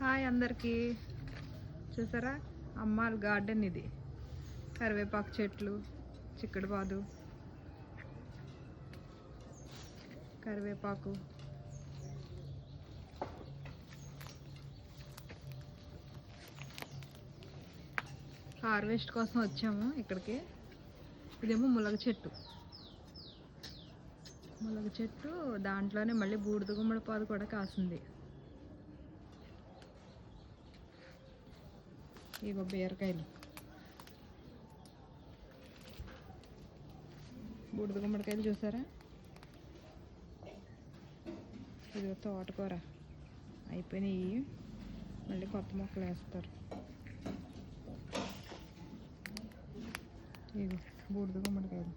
Hi అందరికీ. చూసారా అమ్మాల్ garden ఇది. కరివేపాకు చెట్లు, చిక్కుడుపాదు, కరివేపాకు, హార్వెస్ట్ కోసం వచ్చాము ఇక్కడికి. ఇదేమో ములగ చెట్టు. ములగ చెట్టు దాంట్లోనే మళ్ళీ బూడిద గుమ్మడిపాదు కూడా కాసింది. ఇగో బీరకాయలు, బూడిద గుమ్మడికాయలు చూసారా. ఇదిగో తోటకూర అయిపోయినాయి, మళ్ళీ కొత్త మొక్కలు వేస్తారు. ఇవి బూడిద గుమ్మడికాయలు.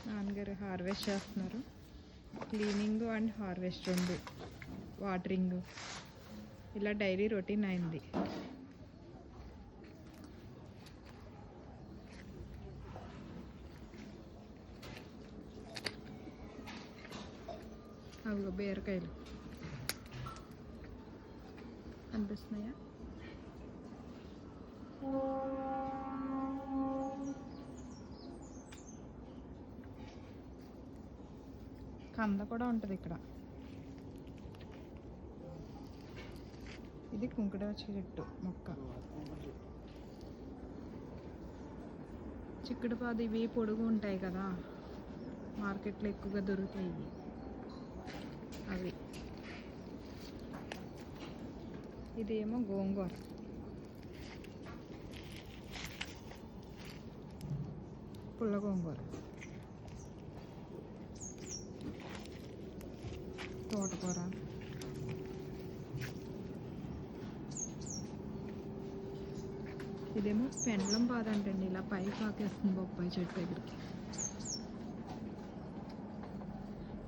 నాన్నగారు హార్వెస్ట్ చేస్తున్నారు. క్లీనింగ్ అండ్ హార్వెస్ట్ రెండు, వాటరింగ్, ఇలా డైలీ రొటీన్ అయింది. అవి బీరకాయలు కనిపిస్తున్నాయా. కంద కూడా ఉంటుంది ఇక్కడ. ఇది కుంకుడు చెట్టు మొక్క. చిక్కుడుపాదు ఇవి పొడుగు ఉంటాయి కదా, మార్కెట్లో ఎక్కువగా దొరుకుతాయి ఇవి. అవి ఇదేమో గోంగూర. పుల్ల గోంగూర, తోటకూర, ఇదేమో పెండ్లం పాదు అంటండి. ఇలా పై పాకేస్తుంది బొప్పాయి చెట్టు దగ్గరికి.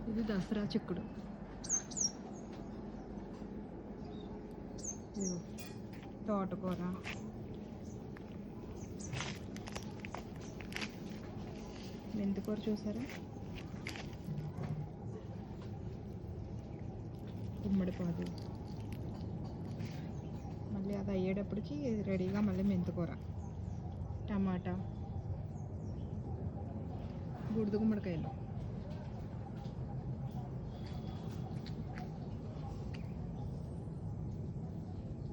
ఇది దసరా చిక్కుడు. ఇది తోటకూర, మెంతికూర చూసారా. గుమ్మడిపాదు, మళ్ళీ అది అయ్యేటప్పటికి రెడీగా మళ్ళీ మెంతికూర, టమాటా, బూడిద గుమ్మడికాయలు,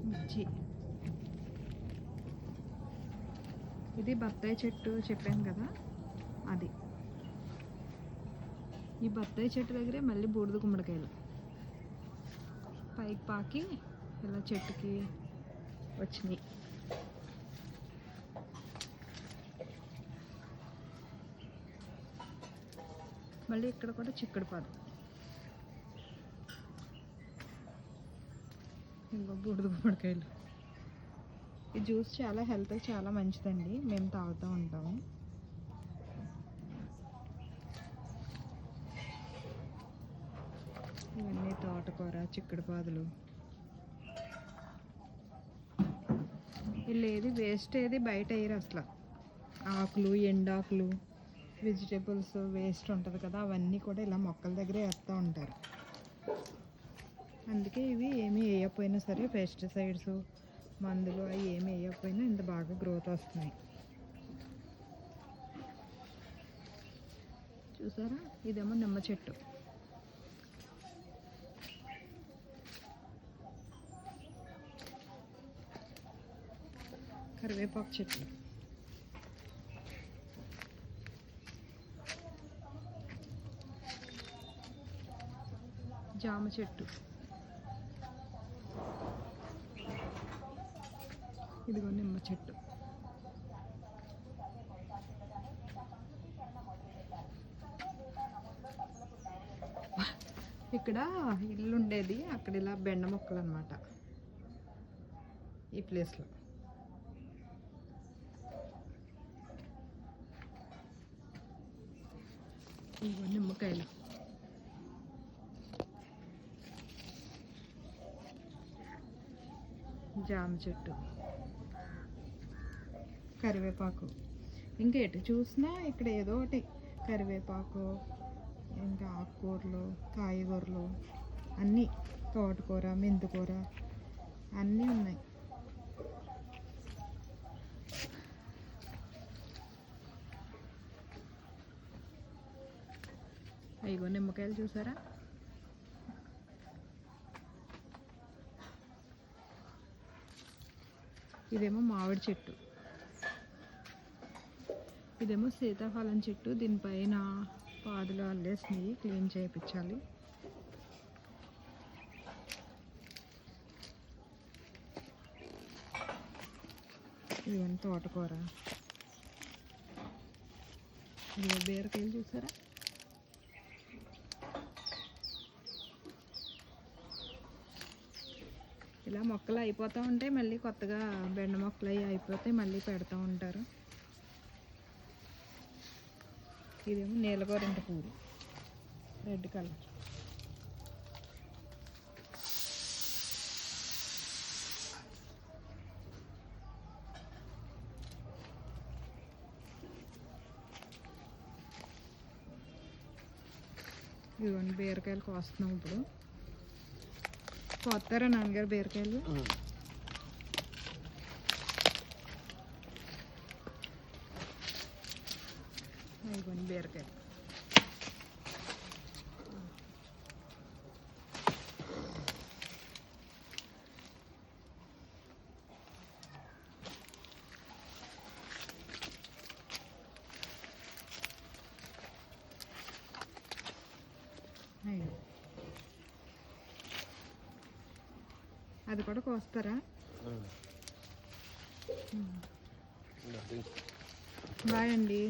మిర్చి. ఇది బత్తాయి చెట్టు చెప్పాను కదా, అది. ఈ బత్తాయి చెట్టు దగ్గరే మళ్ళీ బూడిద గుమ్మడికాయలు పైకి పాకి ఇలా చెట్టుకి వచ్చినాయి. మళ్ళీ ఇక్కడ కూడా చిక్కుడుపాదు, ఇంకా బూడిద గుమ్మడికాయలు. ఈ జ్యూస్ చాలా హెల్త్కి చాలా మంచిదండి, మేము తాగుతూ ఉంటాము. ఇవన్నీ తోటకూర, చిక్కుడుపాదులు. వీళ్ళు ఏది వేస్ట్ ఏది బయట వేయరు అసలు. ఆకులు, ఎండాకులు, వెజిటేబుల్స్ వేస్ట్ ఉంటుంది కదా, అవన్నీ కూడా ఇలా మొక్కల దగ్గరే వేస్తూ ఉంటారు. అందుకే ఇవి ఏమీ వేయకపోయినా సరే, పెస్టిసైడ్స్ మందులు అవి ఏమి వేయకపోయినా ఇంత బాగా గ్రోత్ వస్తున్నాయి. చూసారా. ఇదేమో నిమ్మ చెట్టు. కరివేపాకు చెట్లు, జామ చెట్టు, ఇదిగో నిమ్మ చెట్టు. ఇక్కడ ఇల్లు ఉండేది, అక్కడ ఇలా బెండ మొక్కలు అన్నమాట ఈ ప్లేస్లో. ఇదిగో నిమ్మకాయలు, జామ చెట్టు, కరివేపాకు. ఇంకా ఎటు చూసినా ఇక్కడ ఏదో ఒకటి కరివేపాకు, ఇంకా ఆకుకూరలు, కాయగూరలు అన్నీ, తోటకూర, మెంతికూర అన్నీ ఉన్నాయి. అయ్యో నిమ్మకాయలు చూసారా? ఇదేమో మామిడి చెట్టు, ఇదేమో సీతాఫలం చెట్టు. దీనిపైన పాదులు అల్లేసినాయి, క్లీన్ చేయించాలి. ఇవన్నీ తోటకూర. ఇదిగో బీరకాయలు చూసారా? ఇలా మొక్కలు అయిపోతూ ఉంటాయి, మళ్ళీ కొత్తగా బెండ మొక్కలు అవి అయిపోతాయి, మళ్ళీ పెడతా ఉంటారు. ఇదేమో నీలగోరింట పువ్వు, రెడ్ కలర్. ఇవన్నీ బీరకాయలు కోస్తున్నాం ఇప్పుడు. కోస్తారా నాన్నగారు బీరకాయలు? ఇవన్నీ బీరకాయలు. అది కూడా కోస్తారా? బాయ్ అండి.